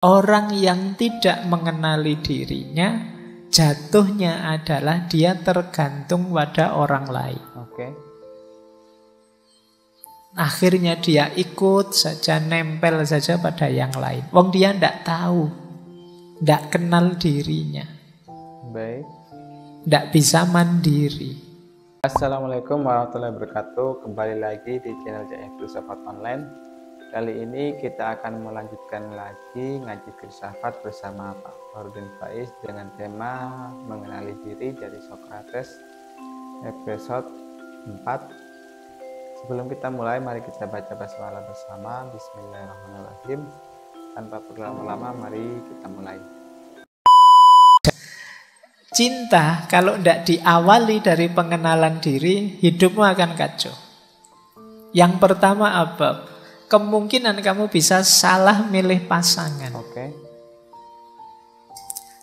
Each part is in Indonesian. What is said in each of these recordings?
Orang yang tidak mengenali dirinya, jatuhnya adalah dia tergantung pada orang lain. Oke. Akhirnya dia ikut saja, nempel saja pada yang lain. Wong dia ndak tahu, ndak kenal dirinya, Baik. ndak bisa mandiri. Assalamualaikum warahmatullahi wabarakatuh. Kembali lagi di channel CF Filsafat Online. Kali ini kita akan melanjutkan lagi ngaji filsafat bersama Pak Farudin Faiz dengan tema mengenali diri dari Socrates episode 4. Sebelum kita mulai, mari kita baca basmalah bersama. Bismillahirrahmanirrahim. Tanpa berlama-lama, mari kita mulai. Cinta kalau tidak diawali dari pengenalan diri, hidupmu akan kacau. Yang pertama apa? Kemungkinan kamu bisa salah milih pasangan. Oke.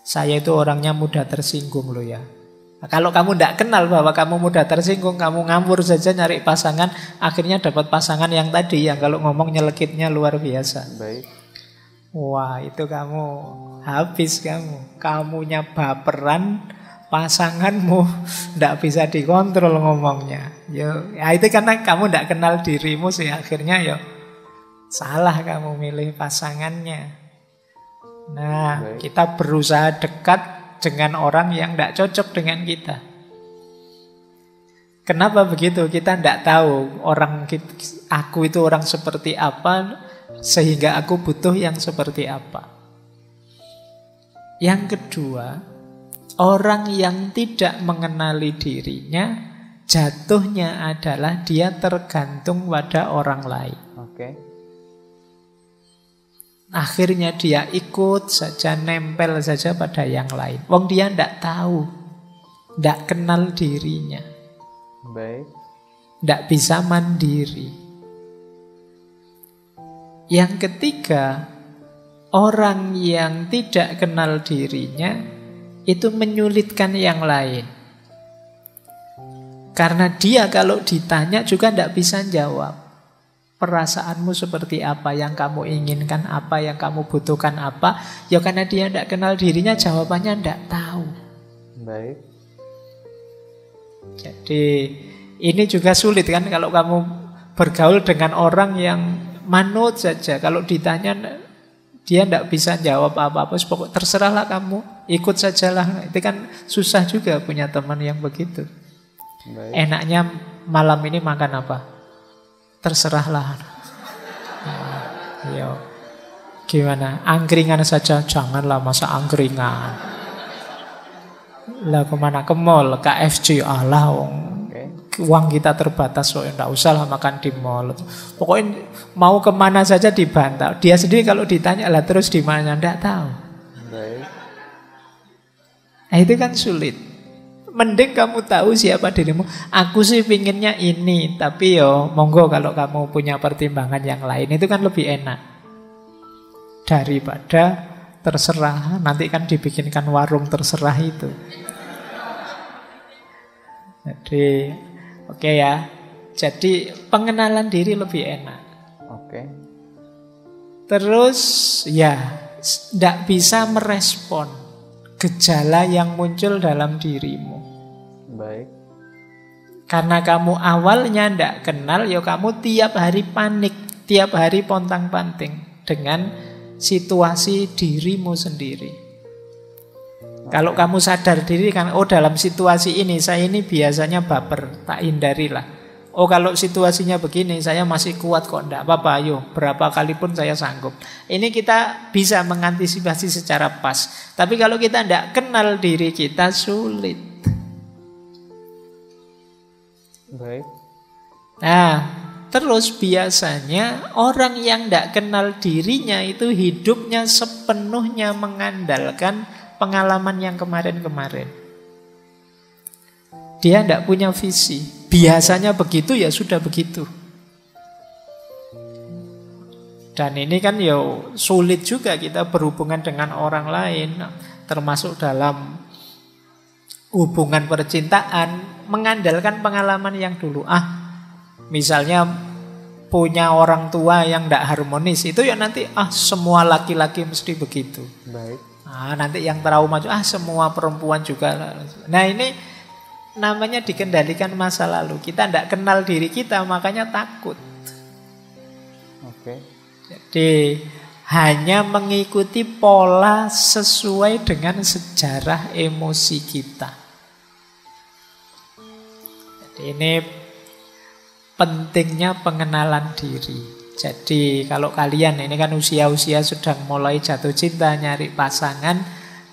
Saya itu orangnya mudah tersinggung loh ya. Nah, kalau kamu tidak kenal bahwa kamu mudah tersinggung, kamu ngambur saja nyari pasangan, akhirnya dapat pasangan yang tadi, yang kalau ngomong nyelekitnya luar biasa. Baik. Wah, itu kamu habis kamu. Kamunya baperan, pasanganmu tidak bisa dikontrol ngomongnya. Yo, ya itu karena kamu tidak kenal dirimu sih, akhirnya yo salah kamu milih pasangannya. Nah, Baik. kita berusaha dekat dengan orang yang tidak cocok dengan kita. Kenapa begitu? Kita tidak tahu aku itu orang seperti apa, sehingga aku butuh yang seperti apa. Yang kedua, orang yang tidak mengenali dirinya, jatuhnya adalah dia tergantung pada orang lain. Oke. Akhirnya dia ikut saja, nempel saja pada yang lain. Wong dia tidak tahu, tidak kenal dirinya, Baik. tidak bisa mandiri. Yang ketiga, orang yang tidak kenal dirinya itu menyulitkan yang lain. Karena dia kalau ditanya juga tidak bisa jawab. Perasaanmu seperti apa, yang kamu inginkan apa, yang kamu butuhkan apa. Ya karena dia tidak kenal dirinya, jawabannya tidak tahu. Baik. Jadi ini juga sulit kan kalau kamu bergaul dengan orang yang manut saja. Kalau ditanya dia tidak bisa jawab apa-apa, pokoknya terserahlah kamu, ikut sajalah. Itu kan susah juga punya teman yang begitu. Baik. Enaknya malam ini makan apa? Terserahlah. Nah, yo. Gimana? Angkringan saja? Janganlah, masa angkringan. Lah kemana? Ke mall, KFC. Alah, uang kita terbatas, so enggak usah lah makan di mall. Pokoknya mau kemana saja dibantah. Dia sendiri kalau ditanya lah terus di mana, enggak tahu. Baik. Nah itu kan sulit. Mending kamu tahu siapa dirimu. Aku sih pinginnya ini, tapi yo monggo kalau kamu punya pertimbangan yang lain, itu kan lebih enak daripada terserah. Nanti kan dibikinkan warung terserah itu. Jadi oke ya. Jadi pengenalan diri lebih enak. Oke. Terus ya tidak bisa merespon gejala yang muncul dalam dirimu. Baik. Karena kamu awalnya tidak kenal, ya kamu tiap hari panik, tiap hari pontang-panting dengan situasi dirimu sendiri. Kalau kamu sadar diri kan, oh dalam situasi ini, saya ini biasanya baper, tak hindarilah. Oh kalau situasinya begini, saya masih kuat kok, tidak apa-apa, ayo berapa kali pun saya sanggup. Ini kita bisa mengantisipasi secara pas. Tapi kalau kita tidak kenal diri kita, sulit. Baik. Nah, terus biasanya orang yang tidak kenal dirinya itu hidupnya sepenuhnya mengandalkan pengalaman yang kemarin-kemarin. Dia tidak punya visi. Biasanya begitu ya sudah begitu. Dan ini kan ya sulit juga kita berhubungan dengan orang lain, termasuk dalam hubungan percintaan, mengandalkan pengalaman yang dulu. Misalnya punya orang tua yang tidak harmonis, itu ya nanti semua laki-laki mesti begitu. Baik. Nanti yang trauma semua perempuan juga. Nah ini namanya dikendalikan masa lalu. Kita tidak kenal diri kita, makanya takut. Oke. Jadi hanya mengikuti pola sesuai dengan sejarah emosi kita. Jadi ini pentingnya pengenalan diri. Jadi kalau kalian ini kan usia-usia sedang mulai jatuh cinta, nyari pasangan,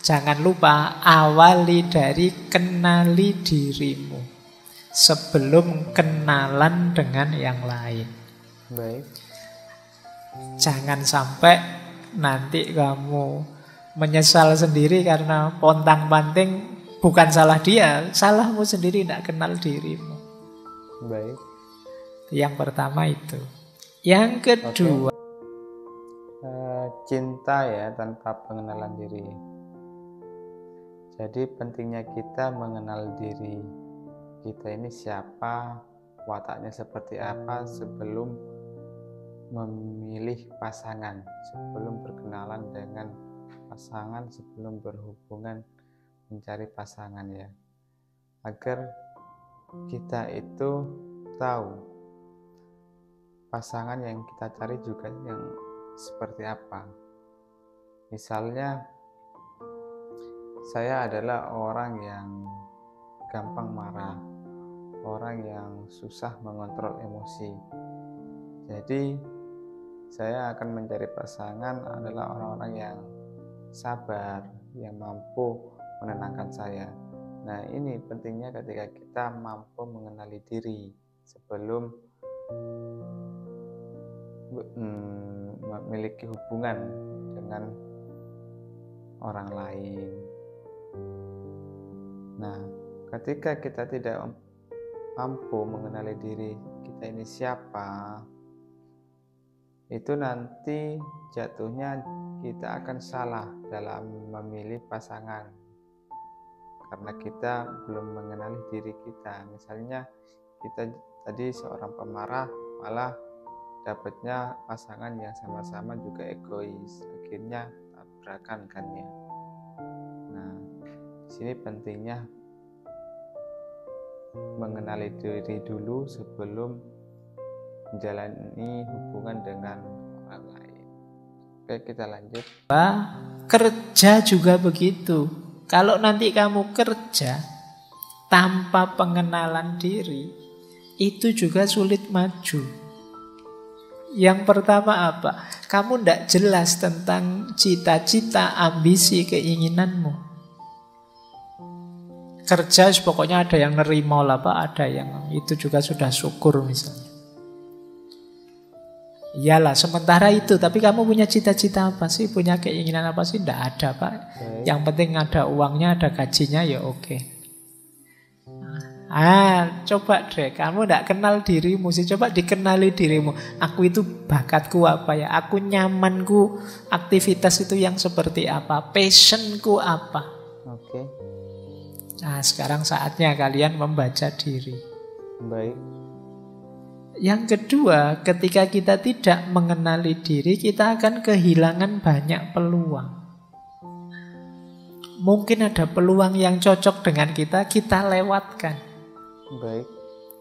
jangan lupa awali dari kenali dirimu sebelum kenalan dengan yang lain. Baik. Jangan sampai nanti kamu menyesal sendiri karena pontang-panting, bukan salah dia, salahmu sendiri, tidak kenal dirimu. Baik. Yang pertama itu. Yang kedua, cinta ya tanpa pengenalan diri. Jadi pentingnya kita mengenal diri kita ini siapa, wataknya seperti apa sebelum memilih pasangan, sebelum berkenalan dengan pasangan, sebelum berhubungan mencari pasangan ya. Agar kita itu tahu pasangan yang kita cari juga yang seperti apa. Misalnya saya adalah orang yang gampang marah, orang yang susah mengontrol emosi. Jadi saya akan mencari pasangan adalah orang-orang yang sabar, yang mampu menenangkan saya. Nah ini pentingnya ketika kita mampu mengenali diri sebelum memiliki hubungan dengan orang lain. Nah, ketika kita tidak mampu mengenali diri kita ini siapa, itu nanti jatuhnya kita akan salah dalam memilih pasangan karena kita belum mengenali diri kita. Misalnya kita tadi seorang pemarah, malah dapatnya pasangan yang sama-sama juga egois, akhirnya tabrakan kan ya. Nah, di sini pentingnya mengenali diri dulu sebelum menjalani hubungan dengan orang lain. Oke, kita lanjut. Kerja juga begitu. Kalau nanti kamu kerja tanpa pengenalan diri, itu juga sulit maju. Yang pertama apa? Kamu tidak jelas tentang cita-cita, ambisi, keinginanmu. Kerja pokoknya ada yang nerima lah Pak, ada yang itu juga sudah syukur misalnya. Iyalah sementara itu, tapi kamu punya cita-cita apa sih? Punya keinginan apa sih? Tidak ada Pak. Yang penting ada uangnya, ada gajinya ya oke. Coba deh, kamu tidak kenal dirimu sih, coba dikenali dirimu. Aku itu bakatku apa ya? Aku nyamanku, aktivitas itu yang seperti apa? Passionku apa? Oke. Nah, sekarang saatnya kalian membaca diri. Baik. Yang kedua, ketika kita tidak mengenali diri, kita akan kehilangan banyak peluang. Mungkin ada peluang yang cocok dengan kita lewatkan. Baik.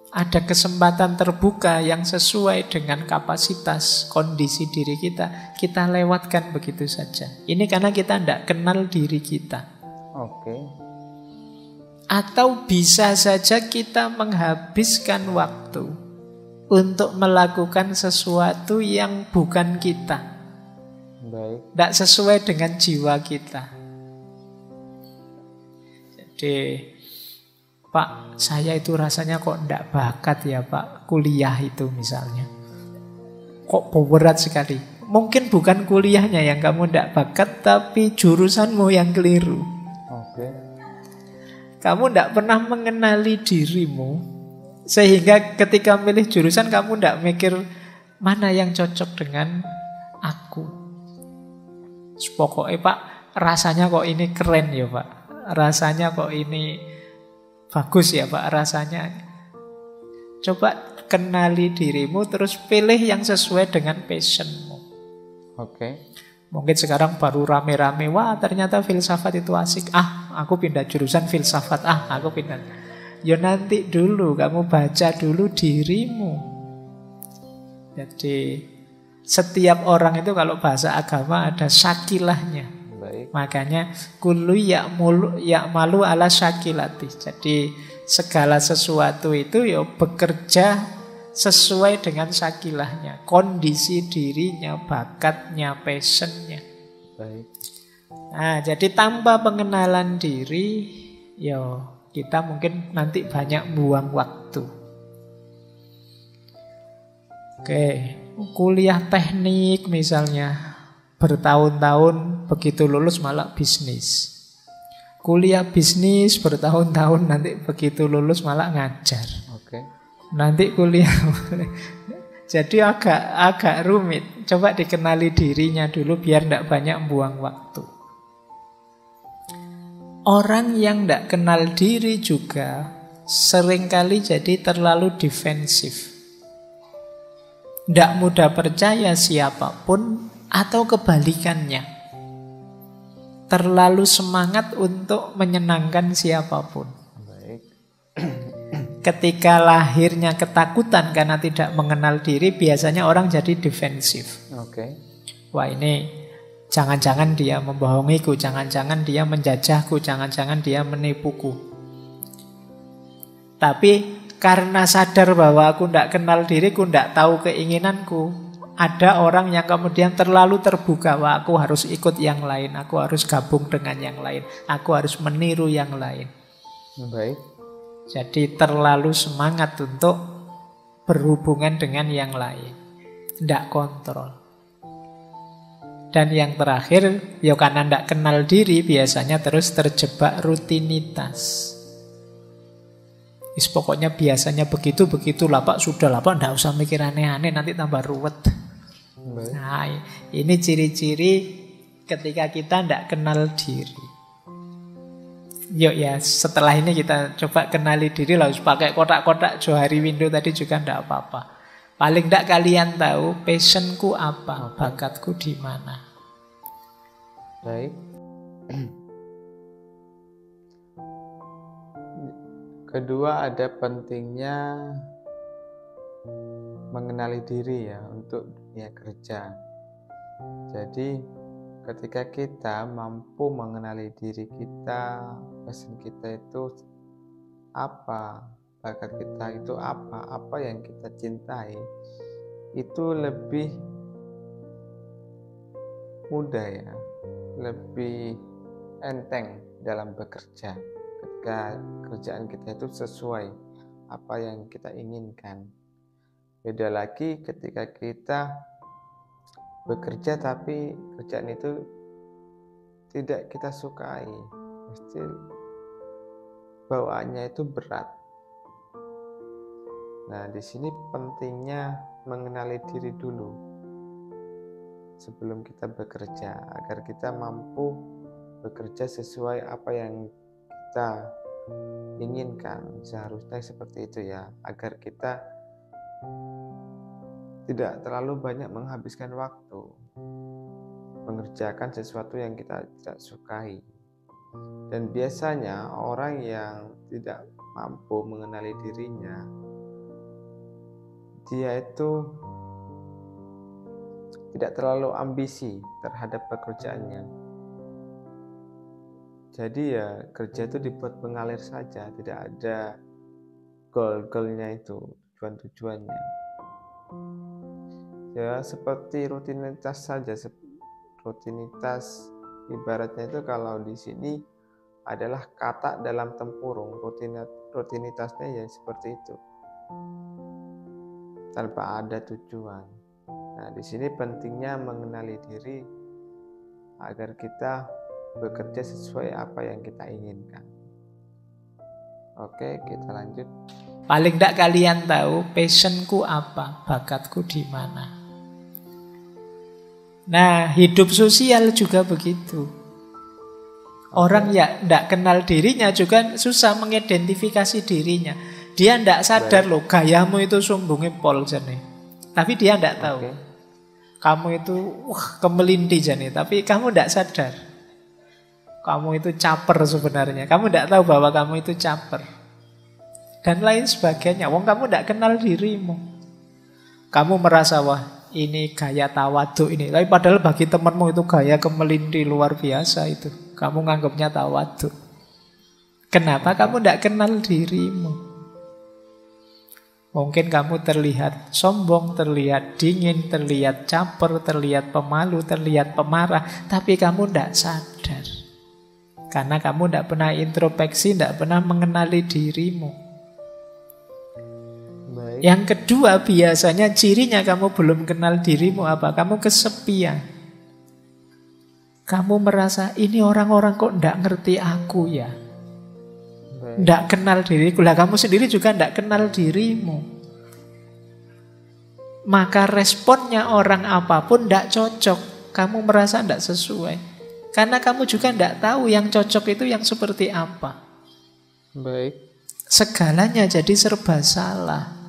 Ada kesempatan terbuka yang sesuai dengan kapasitas, kondisi diri kita lewatkan begitu saja. Ini karena kita tidak kenal diri kita. Oke. Atau bisa saja kita menghabiskan waktu untuk melakukan sesuatu yang bukan kita. Baik. Tidak sesuai dengan jiwa kita. Jadi Pak, saya itu rasanya kok tidak bakat ya Pak, kuliah itu misalnya. Kok berat sekali. Mungkin bukan kuliahnya yang kamu tidak bakat, tapi jurusanmu yang keliru. Oke. Kamu tidak pernah mengenali dirimu, sehingga ketika milih jurusan kamu tidak mikir mana yang cocok dengan aku. Pokoknya Pak, rasanya kok ini keren ya Pak. Rasanya kok ini bagus ya Pak rasanya. Coba kenali dirimu, terus pilih yang sesuai dengan passionmu. Oke. Mungkin sekarang baru rame-rame, wah ternyata filsafat itu asik. Aku pindah jurusan filsafat. Aku pindah. Ya nanti dulu, kamu baca dulu dirimu. Jadi setiap orang itu kalau bahasa agama ada syakilahnya. Baik. Makanya kullu ya'malu ala syakilati. Jadi segala sesuatu itu ya bekerja sesuai dengan syakilahnya, kondisi dirinya, bakatnya, passionnya. Baik. Nah, jadi tanpa pengenalan diri, ya kita mungkin nanti banyak buang waktu. Oke, kuliah teknik misalnya, bertahun-tahun begitu lulus malah bisnis. Kuliah bisnis bertahun-tahun, nanti begitu lulus malah ngajar. Oke. Nanti kuliah. Jadi agak rumit. Coba dikenali dirinya dulu biar tidak banyak buang waktu. Orang yang tidak kenal diri juga seringkali jadi terlalu defensif. Tidak mudah percaya siapapun atau kebalikannya. Terlalu semangat untuk menyenangkan siapapun. Baik. Ketika lahirnya ketakutan karena tidak mengenal diri, biasanya orang jadi defensif. Oke. Wah ini jangan-jangan dia membohongiku, jangan-jangan dia menjajahku, jangan-jangan dia menipuku. Tapi karena sadar bahwa aku tidak kenal diriku, tidak tahu keinginanku, ada orang yang kemudian terlalu terbuka. Wah aku harus ikut yang lain, aku harus gabung dengan yang lain, aku harus meniru yang lain. Baik. Jadi terlalu semangat untuk berhubungan dengan yang lain, tidak kontrol. Dan yang terakhir, ya karena tidak kenal diri, biasanya terus terjebak rutinitas. Pokoknya biasanya begitu lah Pak, sudah lah Pak, tidak usah mikir aneh-aneh, nanti tambah ruwet. Baik. Nah, ini ciri-ciri ketika kita tidak kenal diri. Yuk ya, setelah ini kita coba kenali diri lah. Pakai kotak-kotak Johari Window tadi juga tidak apa-apa. Paling tidak kalian tahu passionku apa, bakatku di mana. Baik. Kedua, ada pentingnya mengenali diri ya untuk dunia kerja. Jadi ketika kita mampu mengenali diri kita, passion kita itu apa, bakat kita itu apa yang kita cintai, itu lebih mudah ya, lebih enteng dalam bekerja. Ketika kerjaan kita itu sesuai apa yang kita inginkan. Beda lagi ketika kita bekerja tapi kerjaan itu tidak kita sukai, pasti bawaannya itu berat. Nah, di sini pentingnya mengenali diri dulu sebelum kita bekerja, agar kita mampu bekerja sesuai apa yang kita inginkan. Seharusnya seperti itu ya, agar kita tidak terlalu banyak menghabiskan waktu mengerjakan sesuatu yang kita tidak sukai. Dan biasanya orang yang tidak mampu mengenali dirinya, dia itu tidak terlalu ambisi terhadap pekerjaannya. Jadi ya kerja itu dibuat mengalir saja, tidak ada goal-goalnya itu, tujuan-tujuannya. Ya seperti rutinitas saja, rutinitas ibaratnya itu kalau di sini adalah kata dalam tempurung, rutinitasnya ya seperti itu, tanpa ada tujuan. Nah di sini pentingnya mengenali diri agar kita bekerja sesuai apa yang kita inginkan. Oke, kita lanjut. Paling tidak kalian tahu passionku apa, bakatku di mana. Nah, hidup sosial juga begitu. Orang ya tidak kenal dirinya juga susah mengidentifikasi dirinya. Dia tidak sadar loh, gayamu itu sumbungnya pol jane. Tapi dia tidak tahu. Kamu itu kemelinti jane, tapi kamu tidak sadar. Kamu itu caper sebenarnya. Kamu tidak tahu bahwa kamu itu caper. Dan lain sebagainya. Wong kamu tidak kenal dirimu. Kamu merasa wah ini gaya tawaduk ini. Tapi padahal bagi temanmu itu gaya kemelinti luar biasa itu. Kamu nganggapnya tawaduk. Kenapa kamu tidak kenal dirimu? Mungkin kamu terlihat sombong, terlihat dingin, terlihat caper, terlihat pemalu, terlihat pemarah. Tapi kamu tidak sadar. Karena kamu tidak pernah introspeksi, tidak pernah mengenali dirimu. Baik. Yang kedua, biasanya cirinya kamu belum kenal dirimu apa? Kamu kesepian. Kamu merasa, ini orang-orang kok tidak ngerti aku ya. Tidak kenal diriku. Lah kamu sendiri juga tidak kenal dirimu. Maka responnya orang apapun tidak cocok. Kamu merasa tidak sesuai. Karena kamu juga tidak tahu yang cocok itu yang seperti apa. Baik. Segalanya jadi serba salah.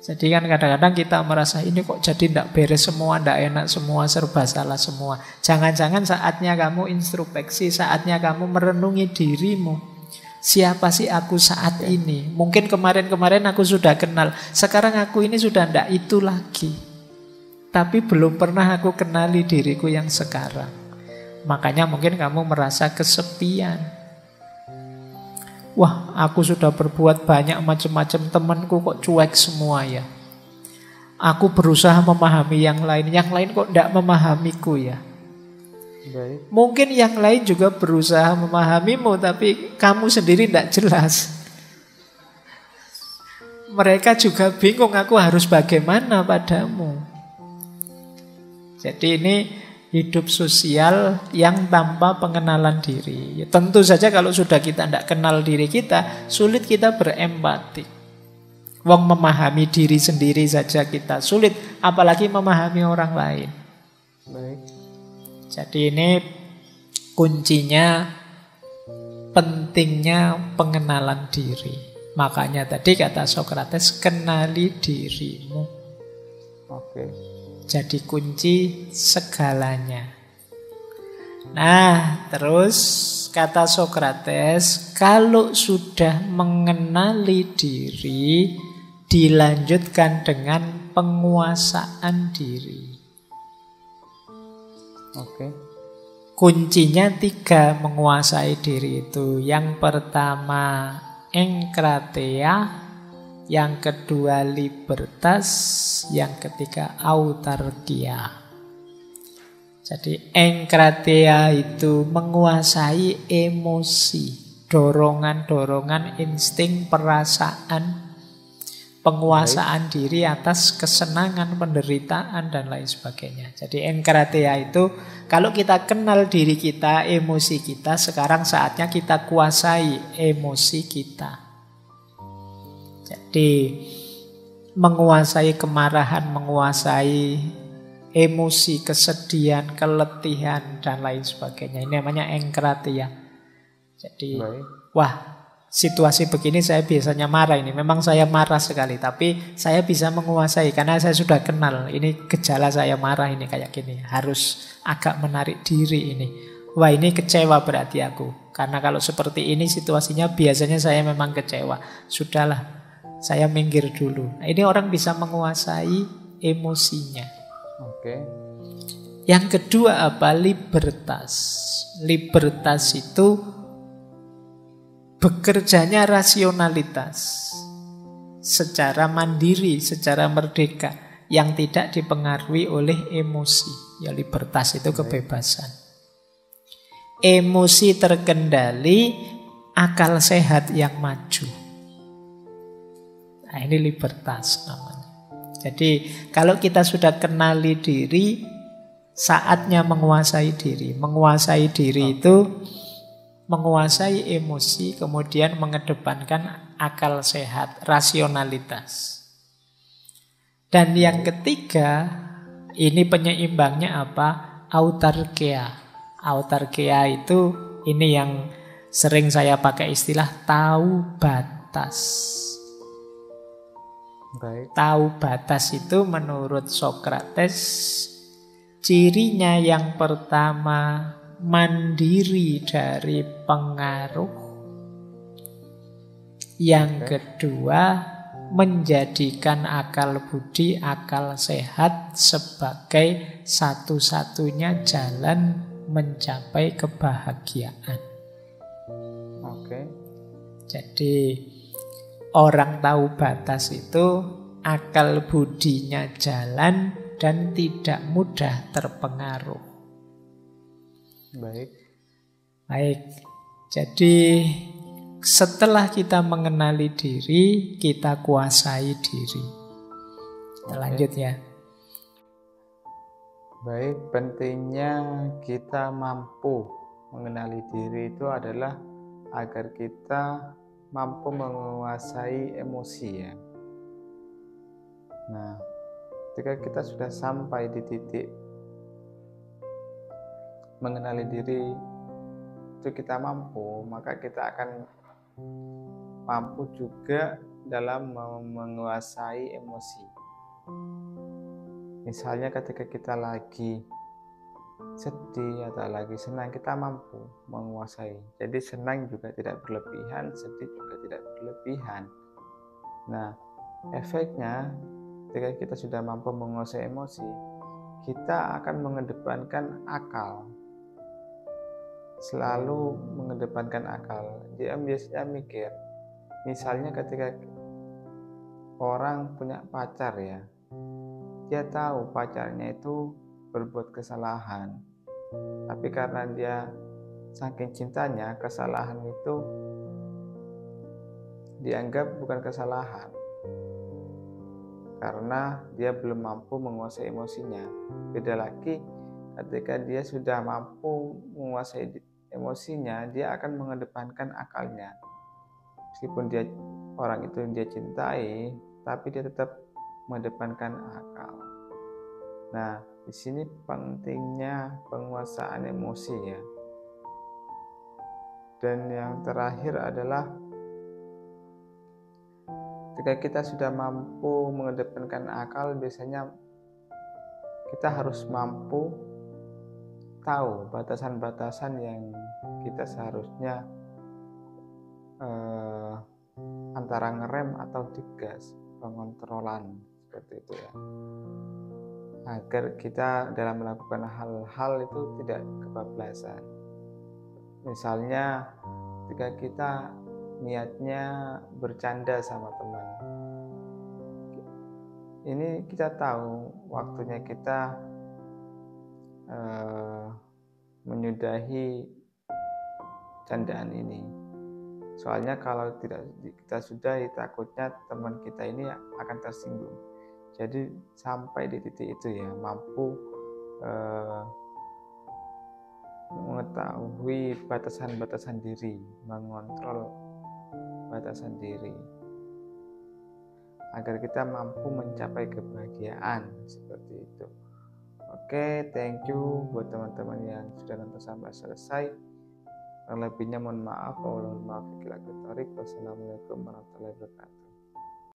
Jadi kan kadang-kadang kita merasa ini kok jadi tidak beres semua, tidak enak semua, serba salah semua. Jangan-jangan saatnya kamu introspeksi, saatnya kamu merenungi dirimu. Siapa sih aku saat ini? Mungkin kemarin-kemarin aku sudah kenal, sekarang aku ini sudah tidak itu lagi. Tapi belum pernah aku kenali diriku yang sekarang. Makanya mungkin kamu merasa kesepian. Wah, aku sudah berbuat banyak macam-macam, temanku kok cuek semua ya. Aku berusaha memahami yang lain kok tidak memahamiku ya. Baik. Mungkin yang lain juga berusaha memahamimu, tapi kamu sendiri tidak jelas. Mereka juga bingung, aku harus bagaimana padamu. Jadi ini hidup sosial yang tanpa pengenalan diri. Ya, tentu saja kalau sudah kita tidak kenal diri kita, sulit kita berempati. Wong memahami diri sendiri saja kita sulit, apalagi memahami orang lain. Baik. Jadi ini kuncinya pentingnya pengenalan diri. Makanya tadi kata Sokrates, kenali dirimu. Oke. Jadi kunci segalanya. Nah, terus kata Sokrates, kalau sudah mengenali diri, dilanjutkan dengan penguasaan diri. Oke. Kuncinya 3 menguasai diri itu. Yang pertama engkrateia, yang kedua libertas, yang ketiga autarkia. Jadi engkrateia itu menguasai emosi, dorongan-dorongan, insting, perasaan, penguasaan diri atas kesenangan, penderitaan, dan lain sebagainya. Jadi engkrateia itu, kalau kita kenal diri kita, emosi kita, sekarang saatnya kita kuasai emosi kita. Jadi menguasai kemarahan, menguasai emosi, kesedihan, keletihan, dan lain sebagainya. Ini namanya engkrateia. Jadi, wah, situasi begini saya biasanya marah ini. Memang saya marah sekali, tapi saya bisa menguasai karena saya sudah kenal. Ini gejala saya marah ini kayak gini. Harus agak menarik diri ini. Wah, ini kecewa berarti aku. Karena kalau seperti ini situasinya biasanya saya memang kecewa. Sudahlah, saya minggir dulu. Nah, ini orang bisa menguasai emosinya. Oke. Yang kedua apa? Libertas. Libertas itu bekerjanya rasionalitas secara mandiri, secara merdeka, yang tidak dipengaruhi oleh emosi. Ya, libertas itu kebebasan. Emosi terkendali, akal sehat yang maju. Nah, ini libertas namanya. Jadi kalau kita sudah kenali diri, saatnya menguasai diri. Menguasai diri itu menguasai emosi, kemudian mengedepankan akal sehat, rasionalitas. Dan yang ketiga, ini penyeimbangnya apa? Autarkia. Autarkia itu, ini yang sering saya pakai istilah tahu batas. batas. Baik. Tahu batas itu menurut Sokrates, cirinya yang pertama mandiri dari pengaruh. Yang kedua, menjadikan akal budi, akal sehat sebagai satu-satunya jalan mencapai kebahagiaan. Oke. Jadi orang tahu batas itu akal budinya jalan dan tidak mudah terpengaruh. Baik. Baik. Jadi setelah kita mengenali diri, kita kuasai diri. Lanjut ya. Baik, pentingnya kita mampu mengenali diri itu adalah agar kita mampu menguasai emosi ya. Nah, ketika kita sudah sampai di titik mengenali diri itu kita mampu, maka kita akan mampu juga dalam menguasai emosi. Misalnya ketika kita lagi sedih atau lagi senang, kita mampu menguasai. Jadi senang juga tidak berlebihan, sedih juga tidak berlebihan. Nah, efeknya ketika kita sudah mampu menguasai emosi, kita akan mengedepankan akal. Selalu mengedepankan akal. Dia biasanya mikir, misalnya ketika orang punya pacar ya, dia tahu pacarnya itu berbuat kesalahan, tapi karena dia saking cintanya, kesalahan itu dianggap bukan kesalahan karena dia belum mampu menguasai emosinya. Beda lagi ketika dia sudah mampu menguasai emosinya, dia akan mengedepankan akalnya. Meskipun dia orang itu yang dia cintai, tapi dia tetap mengedepankan akal. Nah, di sini pentingnya penguasaan emosi ya. Dan yang terakhir adalah ketika kita sudah mampu mengedepankan akal, biasanya kita harus mampu tahu batasan-batasan yang kita seharusnya antara ngerem atau digas, pengontrolan seperti itu ya. Agar kita dalam melakukan hal-hal itu tidak kebablasan. Misalnya ketika kita niatnya bercanda sama teman, ini kita tahu waktunya kita menyudahi candaan ini. Soalnya kalau tidak kita sudahi, takutnya teman kita ini akan tersinggung. Jadi sampai di titik itu ya, mampu mengetahui batasan-batasan diri, mengontrol batasan diri, agar kita mampu mencapai kebahagiaan seperti itu. Oke, thank you buat teman-teman yang sudah nonton sampai selesai. Lebihnya mohon maaf. Wassalamualaikum warahmatullahi wabarakatuh.